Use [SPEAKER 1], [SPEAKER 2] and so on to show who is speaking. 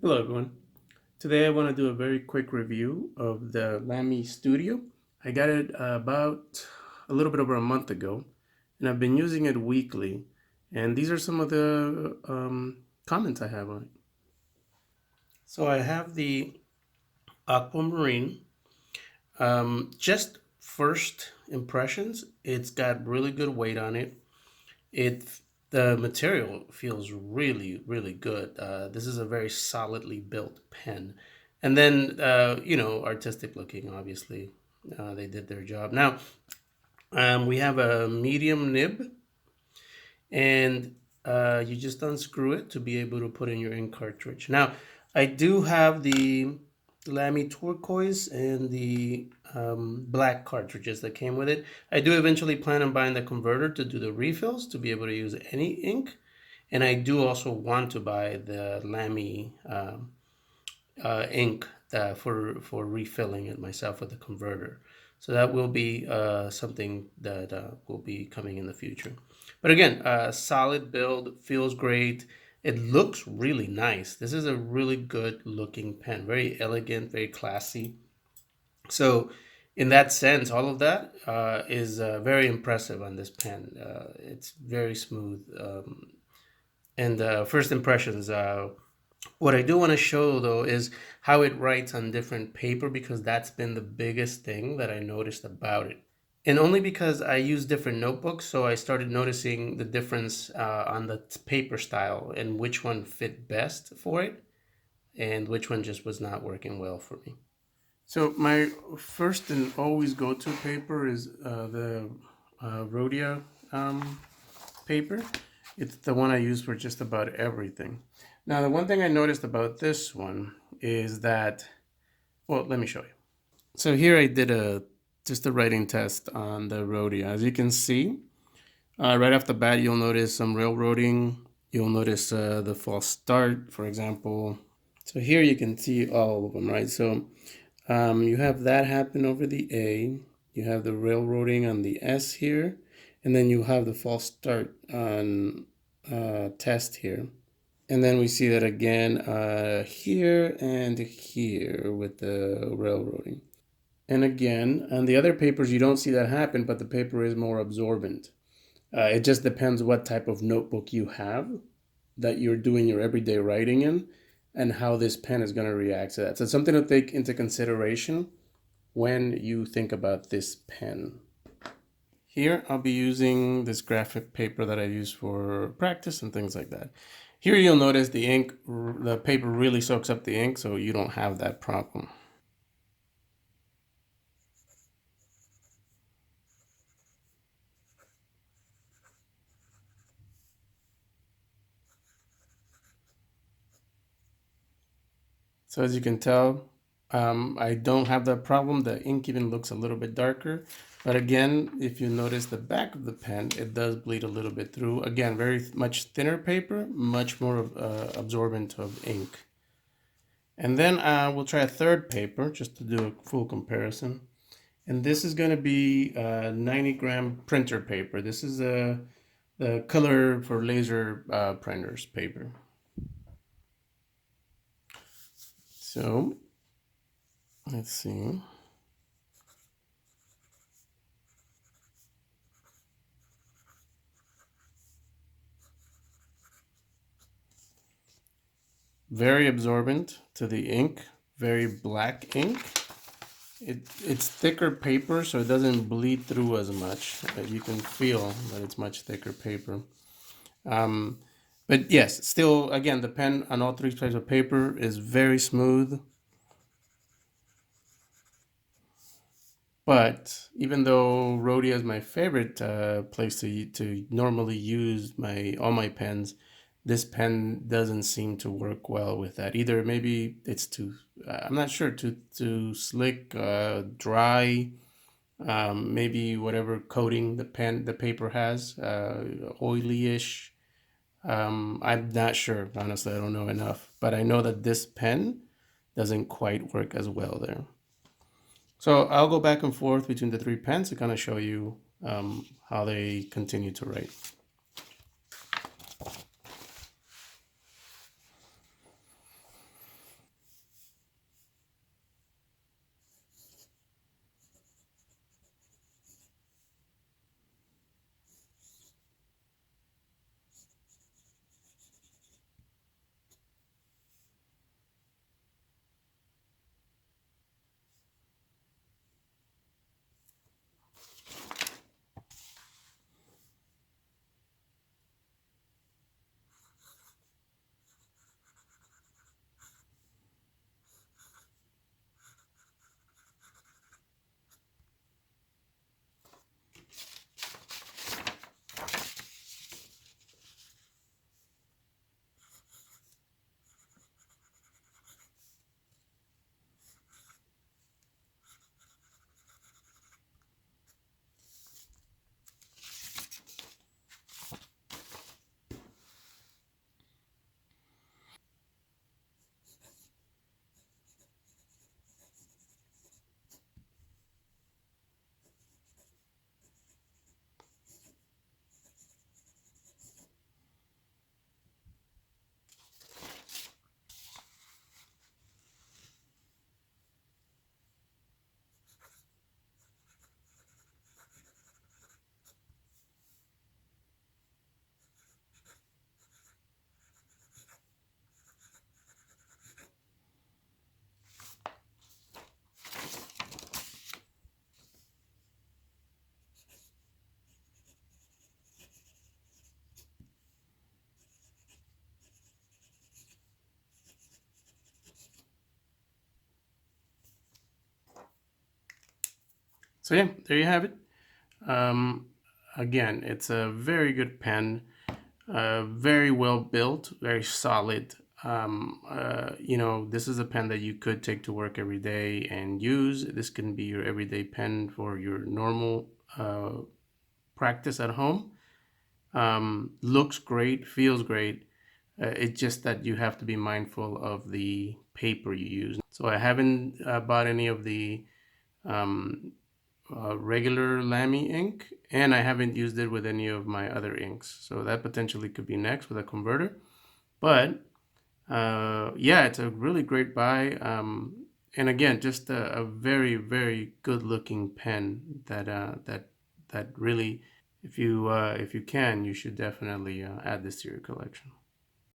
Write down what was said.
[SPEAKER 1] Hello, everyone. Today I want to do a very quick review of the Lamy Studio. I got it about a little bit over a month ago, and I've been using it weekly. And these are some of the comments I have on it. So I have the Aquamarine. Just first impressions, it's got really good weight on it. It the material feels really really good. This is a very solidly built pen, and then artistic looking. Obviously, they did their job. Now we have a medium nib, and you just unscrew it to be able to put in your ink cartridge. Now I do have the Lamy turquoise and the black cartridges that came with it. I do eventually plan on buying the converter to do the refills to be able to use any ink. And I do also want to buy the Lamy ink for refilling it myself with the converter. So that will be something that will be coming in the future. But again, solid build, feels great. It looks really nice. This is a really good looking pen, very elegant, very classy. So in that sense, all of that is very impressive on this pen. It's very smooth. And first impressions, what I do want to show though is how it writes on different paper, because that's been the biggest thing that I noticed about it. And only because I use different notebooks, so I started noticing the difference on the paper style and which one fit best for it and which one just was not working well for me. So my first and always go-to paper is the Rhodia paper. It's the one I use for just about everything. Now, the one thing I noticed about this one is that, well, let me show you. So here I did just a writing test on the Rhodia. As you can see, right off the bat, you'll notice some railroading. You'll notice the false start, for example. So here you can see all of them, right? So you have that happen over the A. You have the railroading on the S here. And then you have the false start on test here. And then we see that again here and here with the railroading. And again, on the other papers, you don't see that happen, but the paper is more absorbent. It just depends what type of notebook you have that you're doing your everyday writing in and how this pen is going to react to that. So it's something to take into consideration when you think about this pen. Here, I'll be using this graphic paper that I use for practice and things like that. Here you'll notice the paper really soaks up the ink, so you don't have that problem. So as you can tell, I don't have that problem. The ink even looks a little bit darker. But again, if you notice the back of the pen, it does bleed a little bit through. Again, very much thinner paper, much more absorbent of ink. And then we'll try a third paper just to do a full comparison. And this is going to be a 90-gram printer paper. This is the color for laser printers paper. So let's see. Very absorbent to the ink, very black ink. It's thicker paper, so it doesn't bleed through as much. You can feel that it's much thicker paper. But yes, still, again, the pen on all three types of paper is very smooth. But even though Rhodia is my favorite place to normally use all my pens, this pen doesn't seem to work well with that either. Maybe it's too I'm not sure, too slick, dry. Maybe whatever coating the paper has, oily-ish. I'm not sure, honestly. I don't know enough, but I know that this pen doesn't quite work as well there. So I'll go back and forth between the three pens to kind of show you how they continue to write. So yeah, there you have it. Um, Again, it's a very good pen, very well built, very solid. This is a pen that you could take to work every day and use. This can be your everyday pen for your normal practice at home. Looks great, feels great. It's just that you have to be mindful of the paper you use. So I haven't bought any of the um, regular Lamy ink, and I haven't used it with any of my other inks. So that potentially could be next with a converter. But yeah, it's a really great buy. And again, just a very, very good looking pen that really, if you can, you should definitely add this to your collection.